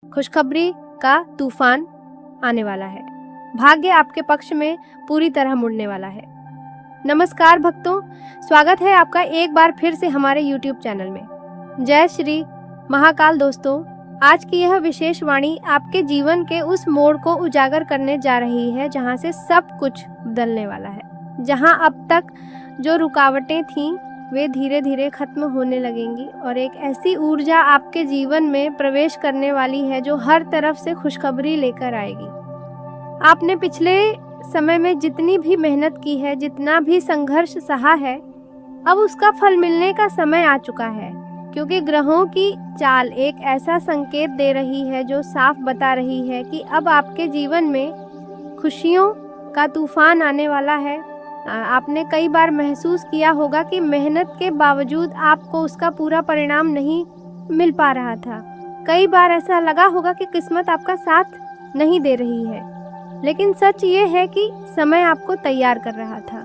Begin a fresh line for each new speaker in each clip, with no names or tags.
खुशखबरी का तूफान आने वाला है। भाग्य आपके पक्ष में पूरी तरह मुड़ने वाला है। नमस्कार भक्तों, स्वागत है आपका एक बार फिर से हमारे YouTube चैनल में। जय श्री महाकाल। दोस्तों, आज की यह विशेष वाणी आपके जीवन के उस मोड़ को उजागर करने जा रही है जहां से सब कुछ बदलने वाला है। जहां अब तक जो रुकावटें थीं वे धीरे धीरे खत्म होने लगेंगी और एक ऐसी ऊर्जा आपके जीवन में प्रवेश करने वाली है जो हर तरफ से खुशखबरी लेकर आएगी। आपने पिछले समय में जितनी भी मेहनत की है, जितना भी संघर्ष सहा है, अब उसका फल मिलने का समय आ चुका है, क्योंकि ग्रहों की चाल एक ऐसा संकेत दे रही है जो साफ बता रही है कि अब आपके जीवन में खुशियों का तूफान आने वाला है। आपने कई बार महसूस किया होगा कि मेहनत के बावजूद आपको उसका पूरा परिणाम नहीं मिल पा रहा था। कई बार ऐसा लगा होगा कि किस्मत आपका साथ नहीं दे रही है, लेकिन सच ये है कि समय आपको तैयार कर रहा था।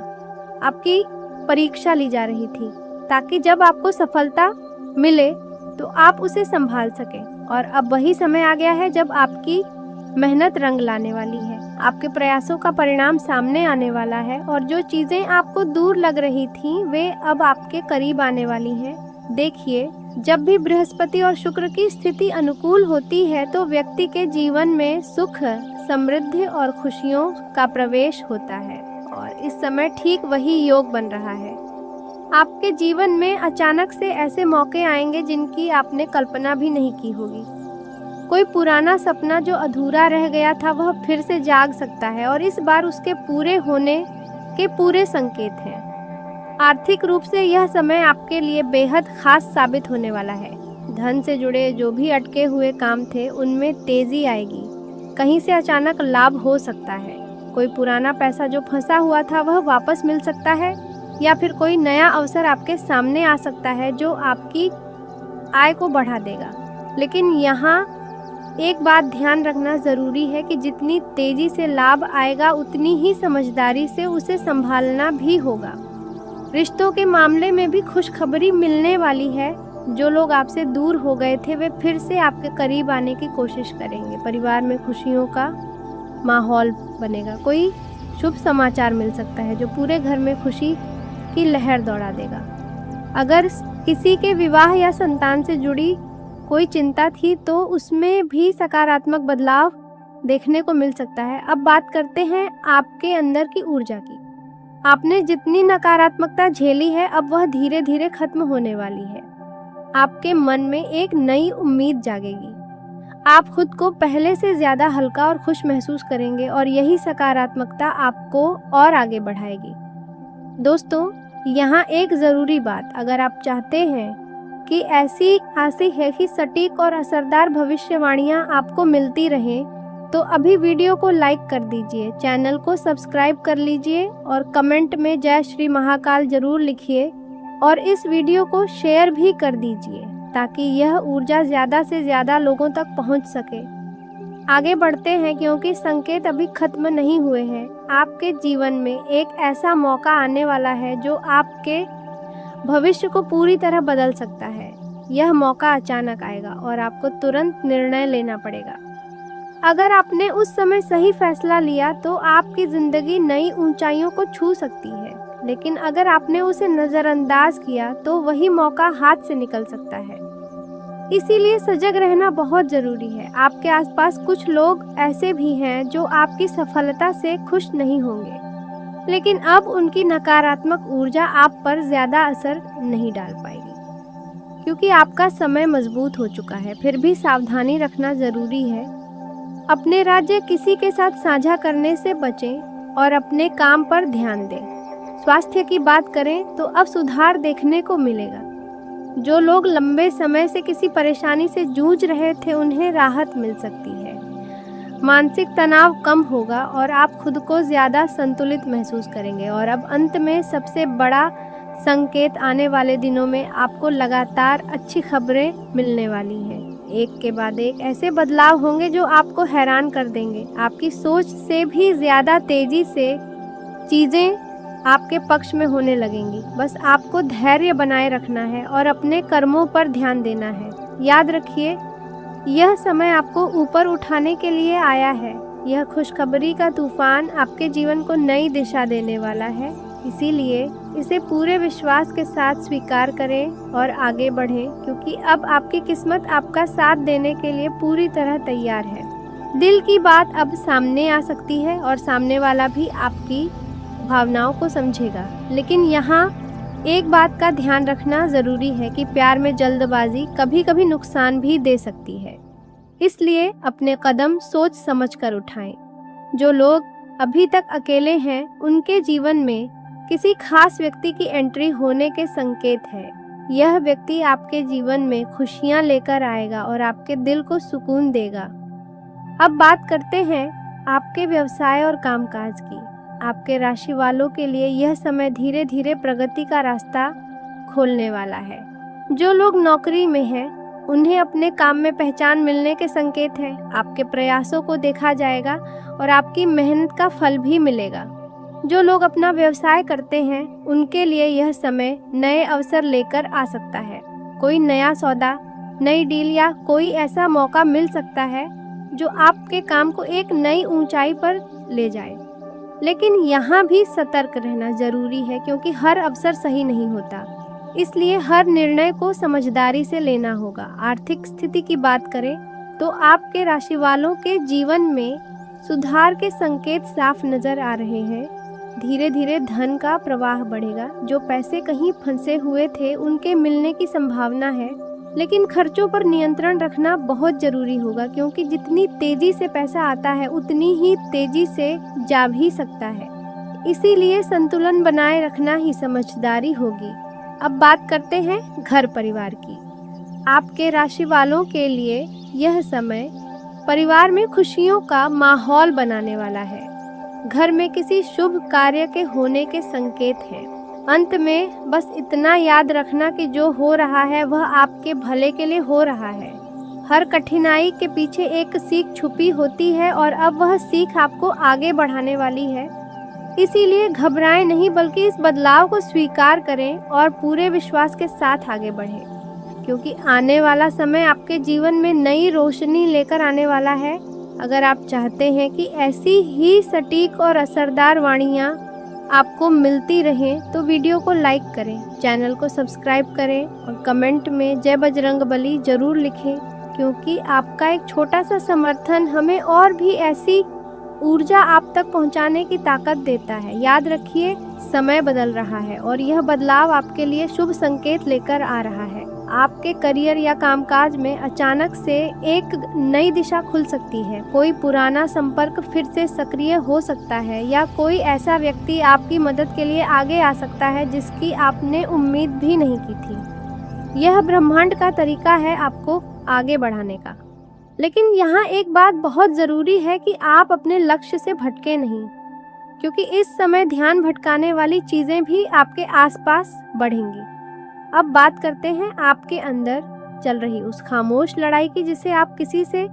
आपकी परीक्षा ली जा रही थी ताकि जब आपको सफलता मिले तो आप उसे संभाल सकें। और अब वही समय आ गया है जब आपकी मेहनत रंग लाने वाली है। आपके प्रयासों का परिणाम सामने आने वाला है और जो चीजें आपको दूर लग रही थीं वे अब आपके करीब आने वाली हैं। देखिए, जब भी बृहस्पति और शुक्र की स्थिति अनुकूल होती है तो व्यक्ति के जीवन में सुख, समृद्धि और खुशियों का प्रवेश होता है। और इस समय ठीक वही योग बन रहा है। आपके जीवन में अचानक से ऐसे मौके आएंगे जिनकी आपने कल्पना भी नहीं की होगी। कोई पुराना सपना जो अधूरा रह गया था वह फिर से जाग सकता है और इस बार उसके पूरे होने के पूरे संकेत हैं। आर्थिक रूप से यह समय आपके लिए बेहद खास साबित होने वाला है। धन से जुड़े जो भी अटके हुए काम थे उनमें तेजी आएगी। कहीं से अचानक लाभ हो सकता है। कोई पुराना पैसा जो फंसा हुआ था वह वापस मिल सकता है, या फिर कोई नया अवसर आपके सामने आ सकता है जो आपकी आय को बढ़ा देगा। लेकिन यहाँ एक बात ध्यान रखना जरूरी है कि जितनी तेजी से लाभ आएगा उतनी ही समझदारी से उसे संभालना भी होगा। रिश्तों के मामले में भी खुशखबरी मिलने वाली है। जो लोग आपसे दूर हो गए थे वे फिर से आपके करीब आने की कोशिश करेंगे। परिवार में खुशियों का माहौल बनेगा। कोई शुभ समाचार मिल सकता है जो पूरे घर में खुशी की लहर दौड़ा देगा। अगर किसी के विवाह या संतान से जुड़ी कोई चिंता थी तो उसमें भी सकारात्मक बदलाव देखने को मिल सकता है। अब बात करते हैं आपके अंदर की ऊर्जा की। आपने जितनी नकारात्मकता झेली है अब वह धीरे धीरे खत्म होने वाली है। आपके मन में एक नई उम्मीद जागेगी। आप खुद को पहले से ज्यादा हल्का और खुश महसूस करेंगे और यही सकारात्मकता आपको और आगे बढ़ाएगी। दोस्तों, यहाँ एक जरूरी बात, अगर आप चाहते हैं कि ऐसी आसी है कि सटीक और असरदार भविष्यवाणियां आपको मिलती रहें तो अभी वीडियो को लाइक कर दीजिए, चैनल को सब्सक्राइब कर लीजिए और कमेंट में जय श्री महाकाल जरूर लिखिए और इस वीडियो को शेयर भी कर दीजिए ताकि यह ऊर्जा ज्यादा से ज्यादा लोगों तक पहुंच सके। आगे बढ़ते हैं क्योंकि संकेत अभी खत्म नहीं हुए हैं। आपके जीवन में एक ऐसा मौका आने वाला है जो आपके भविष्य को पूरी तरह बदल सकता है। यह मौका अचानक आएगा और आपको तुरंत निर्णय लेना पड़ेगा। अगर आपने उस समय सही फैसला लिया तो आपकी जिंदगी नई ऊंचाइयों को छू सकती है, लेकिन अगर आपने उसे नजरअंदाज किया तो वही मौका हाथ से निकल सकता है। इसीलिए सजग रहना बहुत जरूरी है। आपके आसपास कुछ लोग ऐसे भी हैं जो आपकी सफलता से खुश नहीं होंगे, लेकिन अब उनकी नकारात्मक ऊर्जा आप पर ज्यादा असर नहीं डाल पाएगी क्योंकि आपका समय मजबूत हो चुका है। फिर भी सावधानी रखना जरूरी है। अपने राज्य किसी के साथ साझा करने से बचें और अपने काम पर ध्यान दें। स्वास्थ्य की बात करें तो अब सुधार देखने को मिलेगा। जो लोग लंबे समय से किसी परेशानी से जूझ रहे थे उन्हें राहत मिल सकती है। मानसिक तनाव कम होगा और आप खुद को ज्यादा संतुलित महसूस करेंगे। और अब अंत में सबसे बड़ा संकेत, आने वाले दिनों में आपको लगातार अच्छी खबरें मिलने वाली हैं। एक के बाद एक ऐसे बदलाव होंगे जो आपको हैरान कर देंगे। आपकी सोच से भी ज्यादा तेजी से चीजें आपके पक्ष में होने लगेंगी। बस आपको धैर्य बनाए रखना है और अपने कर्मों पर ध्यान देना है। याद रखिए, यह समय आपको ऊपर उठाने के लिए आया है। यह खुशखबरी का तूफान आपके जीवन को नई दिशा देने वाला है, इसीलिए इसे पूरे विश्वास के साथ स्वीकार करें और आगे बढ़ें, क्योंकि अब आपकी किस्मत आपका साथ देने के लिए पूरी तरह तैयार है। दिल की बात अब सामने आ सकती है और सामने वाला भी आपकी भावनाओं को समझेगा, लेकिन यहाँ एक बात का ध्यान रखना ज़रूरी है कि प्यार में जल्दबाजी कभी कभी नुकसान भी दे सकती है, इसलिए अपने कदम सोच समझकर उठाएं। जो लोग अभी तक अकेले हैं, उनके जीवन में किसी खास व्यक्ति की एंट्री होने के संकेत है। यह व्यक्ति आपके जीवन में खुशियां लेकर आएगा और आपके दिल को सुकून देगा। अब बात करते हैं आपके व्यवसाय और कामकाज की। आपके राशि वालों के लिए यह समय धीरे धीरे प्रगति का रास्ता खोलने वाला है। जो लोग नौकरी में हैं, उन्हें अपने काम में पहचान मिलने के संकेत हैं। आपके प्रयासों को देखा जाएगा और आपकी मेहनत का फल भी मिलेगा। जो लोग अपना व्यवसाय करते हैं, उनके लिए यह समय नए अवसर लेकर आ सकता है। कोई नया सौदा, नई डील या कोई ऐसा मौका मिल सकता है जो आपके काम को एक नई ऊंचाई पर ले जाए। लेकिन यहाँ भी सतर्क रहना जरूरी है, क्योंकि हर अवसर सही नहीं होता, इसलिए हर निर्णय को समझदारी से लेना होगा। आर्थिक स्थिति की बात करें तो आपके राशि वालों के जीवन में सुधार के संकेत साफ नजर आ रहे हैं। धीरे धीरे धन का प्रवाह बढ़ेगा। जो पैसे कहीं फंसे हुए थे, उनके मिलने की संभावना है, लेकिन खर्चों पर नियंत्रण रखना बहुत जरूरी होगा, क्योंकि जितनी तेजी से पैसा आता है, उतनी ही तेजी से जा भी सकता है। इसीलिए संतुलन बनाए रखना ही समझदारी होगी। अब बात करते हैं घर परिवार की। आपके राशि वालों के लिए यह समय परिवार में खुशियों का माहौल बनाने वाला है। घर में किसी शुभ कार्य के होने के संकेत हैं। अंत में बस इतना याद रखना कि जो हो रहा है वह आपके भले के लिए हो रहा है। हर कठिनाई के पीछे एक सीख छुपी होती है और अब वह सीख आपको आगे बढ़ाने वाली है। इसीलिए घबराएं नहीं, बल्कि इस बदलाव को स्वीकार करें और पूरे विश्वास के साथ आगे बढ़ें, क्योंकि आने वाला समय आपके जीवन में नई रोशनी लेकर आने वाला है। अगर आप चाहते हैं कि ऐसी ही सटीक और असरदार वाणियाँ आपको मिलती रहें, तो वीडियो को लाइक करें, चैनल को सब्सक्राइब करें और कमेंट में जय बजरंगबली जरूर लिखें, क्योंकि आपका एक छोटा सा समर्थन हमें और भी ऐसी ऊर्जा आप तक पहुंचाने की ताकत देता है। याद रखिए, समय बदल रहा है और यह बदलाव आपके लिए शुभ संकेत लेकर आ रहा है। आपके करियर या कामकाज में अचानक से एक नई दिशा खुल सकती है। कोई पुराना संपर्क फिर से सक्रिय हो सकता है, या कोई ऐसा व्यक्ति आपकी मदद के लिए आगे आ सकता है जिसकी आपने उम्मीद भी नहीं की थी। यह ब्रह्मांड का तरीका है आपको आगे बढ़ाने का। लेकिन यहाँ एक बात बहुत ज़रूरी है कि आप अपने लक्ष्य से भटके नहीं, क्योंकि इस समय ध्यान भटकाने वाली चीज़ें भी आपके आसपास बढ़ेंगी। अब बात करते हैं आपके अंदर चल रही उस खामोश लड़ाई की, जिसे आप किसी से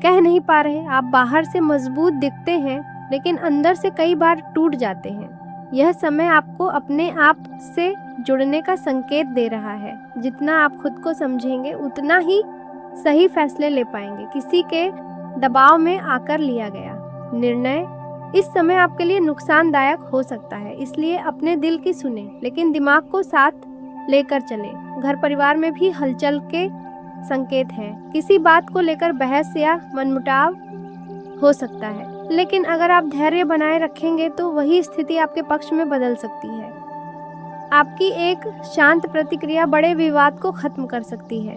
कह नहीं पा रहे। आप बाहर से मजबूत दिखते हैं, लेकिन अंदर से कई बार टूट जाते हैं। यह समय आपको अपने आप से जुड़ने का संकेत दे रहा है। जितना आप खुद को समझेंगे, उतना ही सही फैसले ले पाएंगे। किसी के दबाव में आकर लिया गया निर्णय इस समय आपके लिए नुकसानदायक हो सकता है, इसलिए अपने दिल की सुने, लेकिन दिमाग को साथ लेकर चले। घर परिवार में भी हलचल के संकेत हैं। किसी बात को लेकर बहस या मनमुटाव हो सकता है, लेकिन अगर आप धैर्य बनाए रखेंगे तो वही स्थिति आपके पक्ष में बदल सकती है। आपकी एक शांत प्रतिक्रिया बड़े विवाद को खत्म कर सकती है।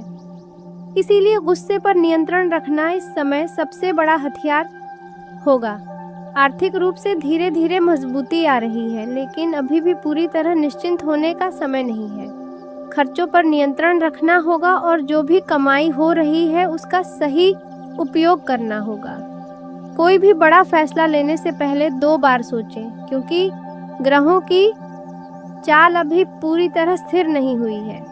इसीलिए गुस्से पर नियंत्रण रखना इस समय सबसे बड़ा हथियार होगा। आर्थिक रूप से धीरे धीरे मजबूती आ रही है, लेकिन अभी भी पूरी तरह निश्चिंत होने का समय नहीं है। खर्चों पर नियंत्रण रखना होगा और जो भी कमाई हो रही है उसका सही उपयोग करना होगा। कोई भी बड़ा फैसला लेने से पहले 2 बार सोचें, क्योंकि ग्रहों की चाल अभी पूरी तरह स्थिर नहीं हुई है।